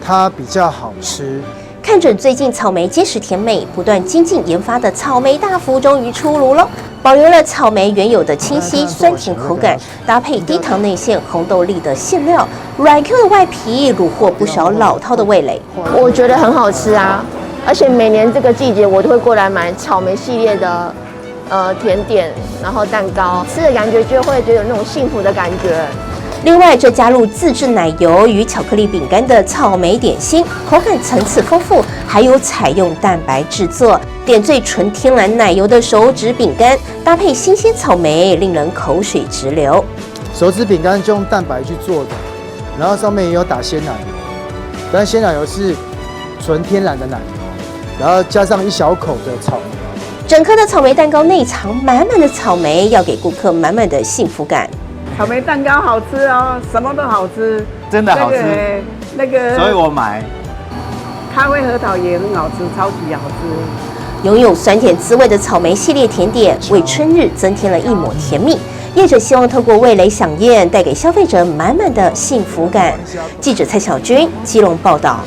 它比较好吃。看准最近草莓结实甜美，不断精进研发的草莓大福终于出炉了，保留了草莓原有的清晰酸甜口感，搭配低糖内馅、红豆粒的馅料，软 Q 的外皮虏获不少老饕的味蕾。我觉得很好吃啊，而且每年这个季节我都会过来买草莓系列的甜点，然后蛋糕，吃的感觉就会觉得有那种幸福的感觉。另外，这加入自制奶油与巧克力饼干的草莓点心，口感层次丰富，还有采用蛋白制作，点缀纯天然奶油的手指饼干，搭配新鲜草莓，令人口水直流。手指饼干就用蛋白去做的，然后上面也有打鲜奶油，但鲜奶油是纯天然的奶油，然后加上一小口的草莓。整颗的草莓蛋糕内藏满满的草莓，要给顾客满满的幸福感。草莓蛋糕好吃哦，什么都好吃，真的好吃。那个，所以我买。咖啡核桃也很好吃，超级好吃。拥有酸甜滋味的草莓系列甜点，为春日增添了一抹甜蜜。业者希望透过味蕾飨宴，带给消费者满满的幸福感。记者蔡小军，基隆报道。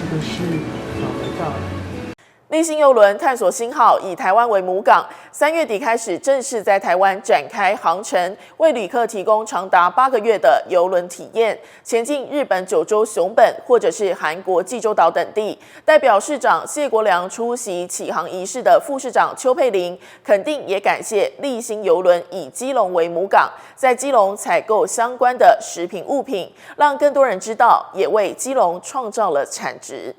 立新邮轮探索新号以台湾为母港，3月底开始正式在台湾展开航程，为旅客提供长达8个月的邮轮体验，前进日本九州熊本或者是韩国济州岛等地。代表市长谢国良出席启航仪式的副市长邱佩玲肯定也感谢立新邮轮以基隆为母港，在基隆采购相关的食品物品，让更多人知道，也为基隆创造了产值。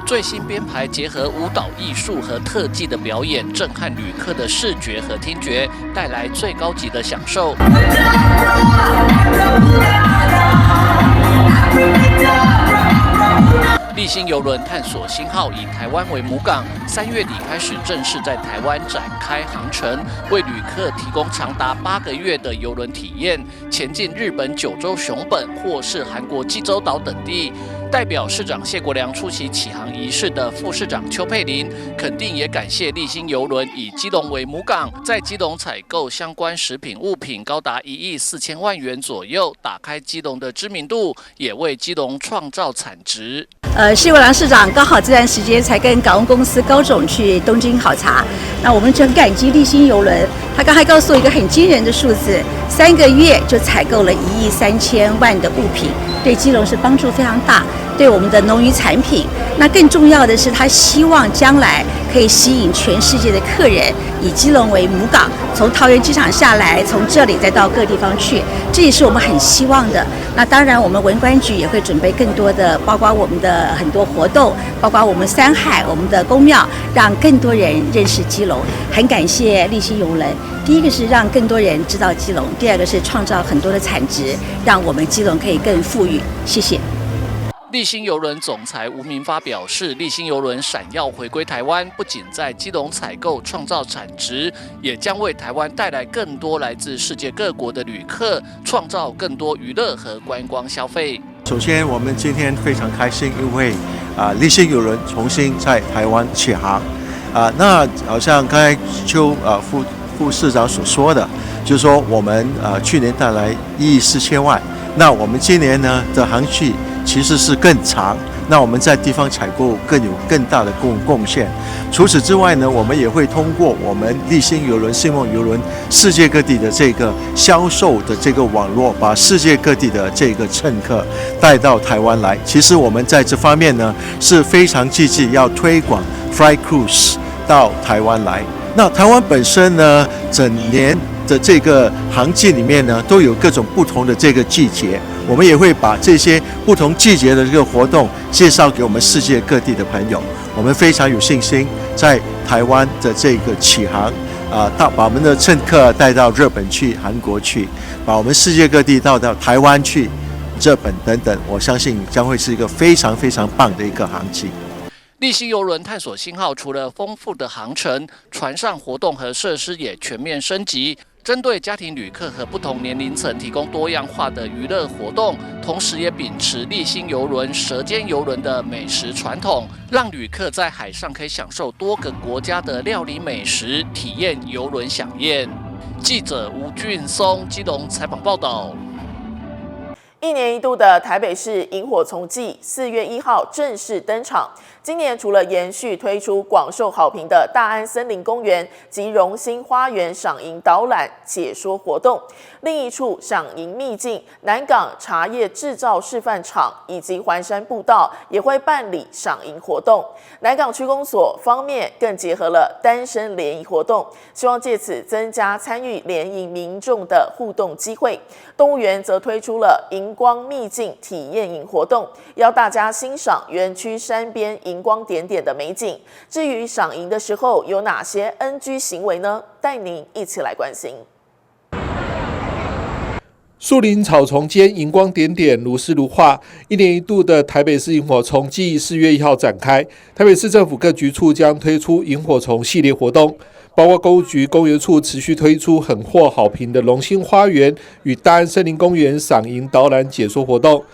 最新编排结合舞蹈艺术和特技的表演，震撼旅客的视觉和听觉，带来最高级的享受。立新邮轮探索新号以台湾为母港，3月底开始正式在台湾展开航程，为旅客提供长达8个月的邮轮体验，前进日本九州熊本或是韩国济州岛等地。代表市长谢国良出席启航仪式的副市长邱佩玲肯定也感谢立新邮轮以基隆为母港，在基隆采购相关食品物品高达1亿4000万元左右，打开基隆的知名度，也为基隆创造产值。谢国良市长刚好这段时间才跟港务公司高总去东京考察，那我们就很感激立新邮轮，他刚才告诉我一个很惊人的数字，3个月就采购了1亿3000万的物品，对基隆是帮助非常大。对我们的农渔产品，那更重要的是，他希望将来可以吸引全世界的客人，以基隆为母港，从桃园机场下来，从这里再到各地方去，这也是我们很希望的。那当然，我们文管局也会准备更多的，包括我们的很多活动，包括我们山海、我们的宫庙，让更多人认识基隆。很感谢立新邮轮，第一个是让更多人知道基隆，第二个是创造很多的产值，让我们基隆可以更富裕。谢谢。立新邮轮总裁吴明发表示，立新邮轮闪耀回归台湾，不仅在基隆采购创造产值，也将为台湾带来更多来自世界各国的旅客，创造更多娱乐和观光消费。首先，我们今天非常开心，因为立新邮轮重新在台湾启航。那好像刚才邱副市长所说的，就是说我们去年带来1亿4千万，那我们今年呢的航期其实是更长。那我们在地方采购更有更大的贡献。除此之外呢，我们也会通过我们立新邮轮、星梦邮轮世界各地的这个销售的这个网络，把世界各地的这个乘客带到台湾来。其实我们在这方面呢是非常积极，要推广 Fly Cruise 到台湾来。那台湾本身呢，整年的这个航季里面呢，都有各种不同的这个季节。我们也会把这些不同季节的这个活动介绍给我们世界各地的朋友。我们非常有信心，在台湾的这个启航，把我们的乘客带到日本去、韩国去，把我们世界各地到台湾去、日本等等，我相信将会是一个非常非常棒的一个航季。立新邮轮探索星号除了丰富的航程，船上活动和设施也全面升级。针对家庭旅客和不同年龄层提供多样化的娱乐活动，同时也秉持立新邮轮、舌尖邮轮的美食传统，让旅客在海上可以享受多个国家的料理美食，体验邮轮飨宴。记者吴俊松基隆采访报道。1年1度的台北市萤火虫季4月1号正式登场。今年除了延续推出广受好评的大安森林公园及荣兴花园赏萤导览解说活动，另一处赏萤秘境南港茶叶制造示范场以及环山步道也会办理赏萤活动。南港区公所方面更结合了单身联谊活动，希望借此增加参与联谊民众的互动机会。动物园则推出了萤光秘境体验营活动，邀大家欣赏园区山边萤光点点的美景。至于赏萤的时候有哪些 NG 行为呢？带您一起来关心。树林草丛间萤光点点，如诗如画。1年1度的台北市萤火虫季4月1号展开，台北市政府各局处将推出萤火虫系列活动，包括公务局公园处持续推出很获好评的荣兴花园与大安森林公园赏萤导览解说活动。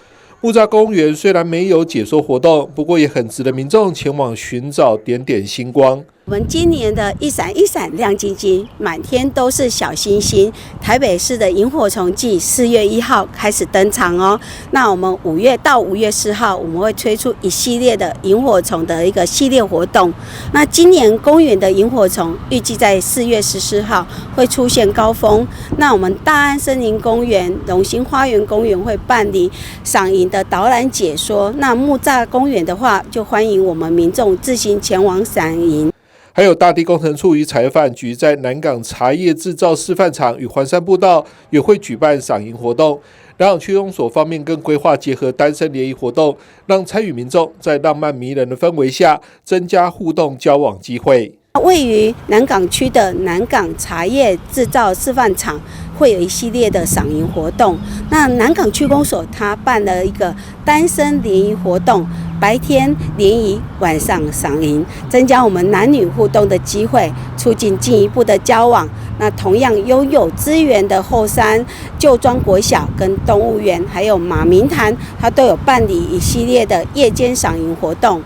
木栅公园虽然没有解说活动，不过也很值得民众前往寻找点点星光。我们今年的一闪一闪亮晶晶，满天都是小星星。台北市的萤火虫季4月1号开始登场哦。那我们5月到5月4号，我们会推出一系列的萤火虫的一个系列活动。那今年公园的萤火虫预计在4月14号会出现高峰。那我们大安森林公园、荣兴花园公园会办理赏萤的导览解说。那木栅公园的话，就欢迎我们民众自行前往赏萤。还有大地工程处与采饭局在南港茶叶制造示范场与环山步道也会举办赏萤活动。南港区公所方面更规划结合单身联谊活动，让参与民众在浪漫迷人的氛围下，增加互动交往机会。位于南港区的南港茶叶制造示范场会有一系列的赏萤活动。那南港区公所它办了一个单身联谊活动，白天联谊，晚上赏萤，增加我们男女互动的机会，促进进一步的交往。那同样拥有资源的后山旧庄国小跟动物园还有马明潭，它都有办理一系列的夜间赏萤活动。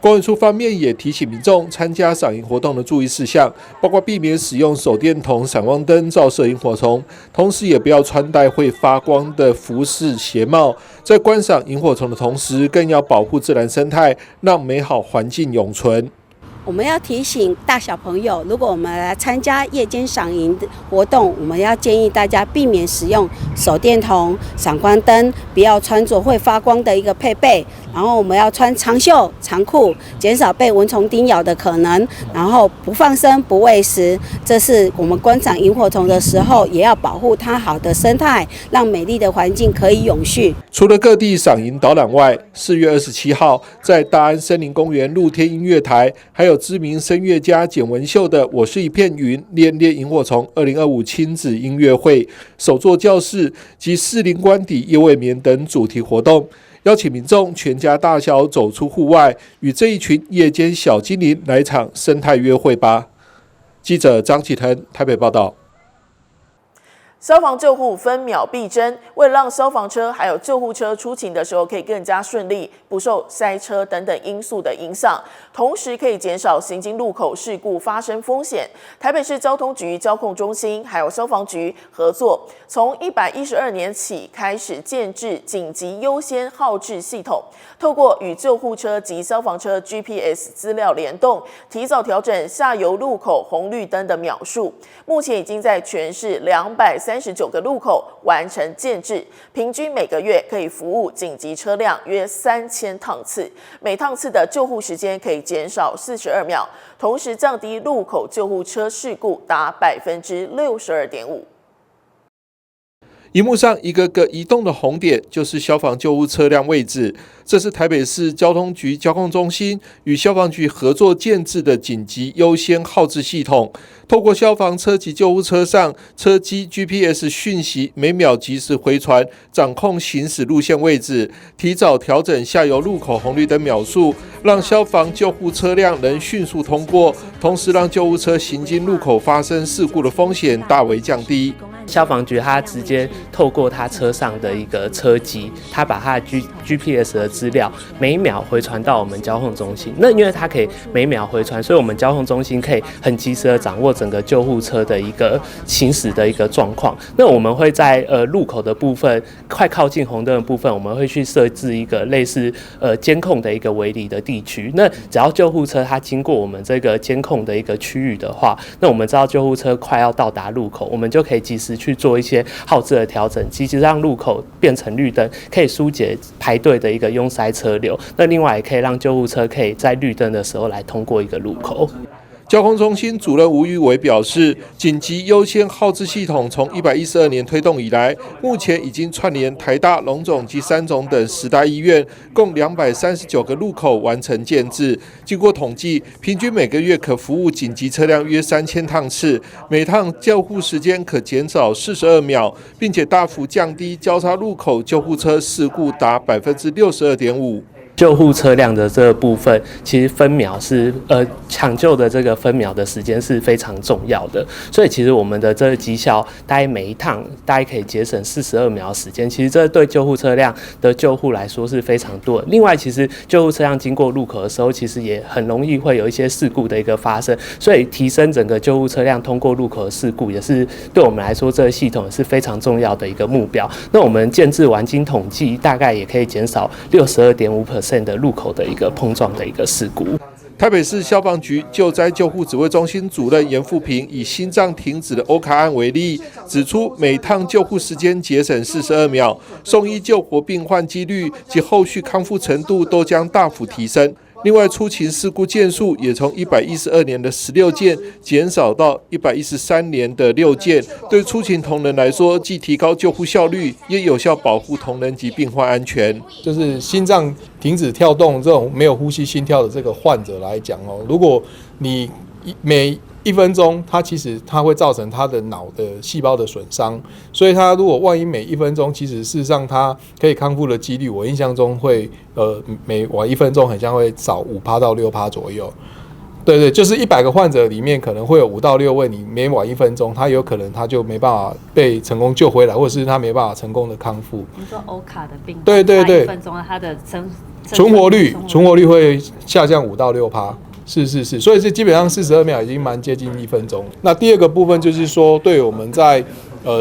公园处方面也提醒民众参加赏萤活动的注意事项，包括避免使用手电筒、闪光灯照射萤火虫，同时也不要穿戴会发光的服饰、鞋帽。在观赏萤火虫的同时，更要保护自然生态，让美好环境永存。我们要提醒大小朋友，如果我们来参加夜间赏萤的活动，我们要建议大家避免使用手电筒、闪光灯，不要穿着会发光的一个配备。然后我们要穿长袖长裤，减少被蚊虫叮咬的可能。然后不放生、不喂食，这是我们观赏萤火虫的时候，也要保护它好的生态，让美丽的环境可以永续。除了各地赏萤导览外，4月27号在大安森林公园露天音乐台，还有知名声乐家简文秀的《我是一片云恋恋萤火虫》2025亲子音乐会、手作教室及士林官邸夜未眠等主题活动。邀请民众全家大小走出户外，与这一群夜间小精灵来场生态约会吧。记者张启腾台北报道。消防救护分秒必争，为了让消防车还有救护车出勤的时候可以更加顺利，不受塞车等等因素的影响，同时可以减少行经路口事故发生风险。台北市交通局交控中心还有消防局合作，从112年起开始建制紧急优先号志系统，透过与救护车及消防车 GPS 资料联动，提早调整下游路口红绿灯的秒数。目前已经在全市239个路口完成建制，平均每个月可以服务紧急车辆约3000趟次，每趟次的救护时间可以减少42秒，同时降低路口救护车事故达62.5%。萤幕上一个个移动的红点就是消防救护车辆位置，这是台北市交通局交控中心与消防局合作建制的紧急优先号志系统，透过消防车及救护车上车机 GPS 讯息每秒及时回传，掌控行驶路线位置，提早调整下游路口红绿灯秒数，让消防救护车辆能迅速通过，同时让救护车行经路口发生事故的风险大为降低。消防局它直接透过它车上的一个车机，它把它的 GPS 的资料每秒回传到我们交控中心。那因为它可以每秒回传，所以我们交控中心可以很及时的掌握整个救护车的一个行驶的一个状况。那我们会在路口的部分，快靠近红灯的部分，我们会去设置一个类似监控的一个围篱的地区。那只要救护车它经过我们这个监控的一个区域的话，那我们知道救护车快要到达路口，我们就可以及时去做一些号志的调整，及时让路口变成绿灯，可以疏解排队的一个拥塞车流。那另外也可以让救护车可以在绿灯的时候来通过一个路口。交控中心主任吴玉伟表示，紧急优先号志系统从112年推动以来，目前已经串联台大、荣总及三总等10大医院，共239个路口完成建制。经过统计，平均每个月可服务紧急车辆约3000趟次，每趟救护时间可减少42秒，并且大幅降低交叉路口救护车事故达62.5%。救护车辆的这个部分，其实分秒是抢救的这个分秒的时间是非常重要的，所以其实我们的这个绩效，大概每一趟大概可以节省42秒的时间，其实这对救护车辆的救护来说是非常多的。另外，其实救护车辆经过路口的时候，其实也很容易会有一些事故的一个发生，所以提升整个救护车辆通过路口的事故，也是对我们来说这个系统也是非常重要的一个目标。那我们建制完经统计，大概也可以减少62.5%的路口的一个碰撞的一个事故。台北市消防局救灾救护指挥中心主任严富平以心脏停止的欧卡案为例，指出每趟救护时间节省42秒，送医救活病患几率及后续康复程度都将大幅提升。另外，出勤事故件数也从112年的16件减少到113年的6件。对出勤同仁来说，既提高救护效率，也有效保护同仁及病患安全。就是心脏停止跳动这种没有呼吸心跳的这个患者来讲哦，如果你每1分钟，其实它会造成他的脑的细胞的损伤，所以他如果万一每1分钟，其实事实上他可以康复的几率，我印象中会每晚1分钟很像会少5%到6%左右。对，就是100个患者里面可能会有5到6位，你每晚1分钟，他有可能他就没办法被成功救回来，或者是他没办法成功的康复。你说欧卡的病，对1分钟他的存活率会下降5到6%。是，所以是基本上42秒已经蛮接近1分钟。那第二个部分就是说，对我们在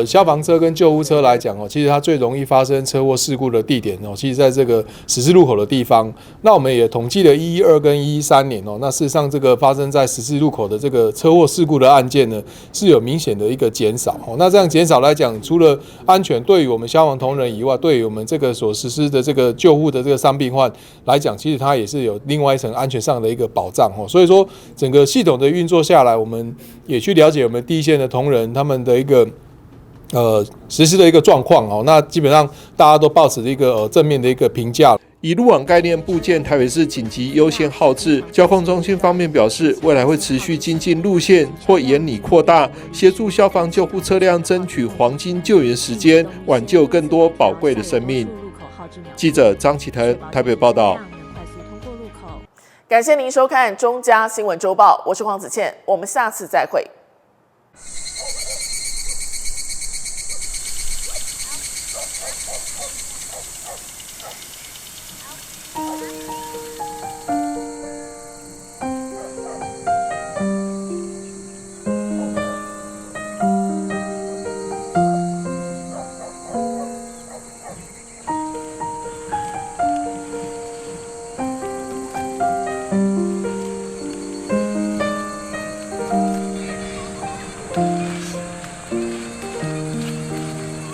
消防车跟救护车来讲其实它最容易发生车祸事故的地点其实在这个十字路口的地方。那我们也统计了112跟113年那事实上这个发生在十字路口的这个车祸事故的案件呢，是有明显的一个减少那这样减少来讲，除了安全对于我们消防同仁以外，对于我们这个所实施的这个救护的这个伤病患来讲，其实它也是有另外一层安全上的一个保障所以说整个系统的运作下来，我们也去了解我们第一线的同仁他们的一个实施的一个状况那基本上大家都抱持一个正面的一个评价。以路网概念布建台北市紧急优先号志，交控中心方面表示，未来会持续精进路线或沿拟扩大，协助消防救护车辆争取黄金救援时间，挽救更多宝贵的生命。记者张启腾台北报道。感谢您收看中嘉新闻周报，我是黄子倩，我们下次再会。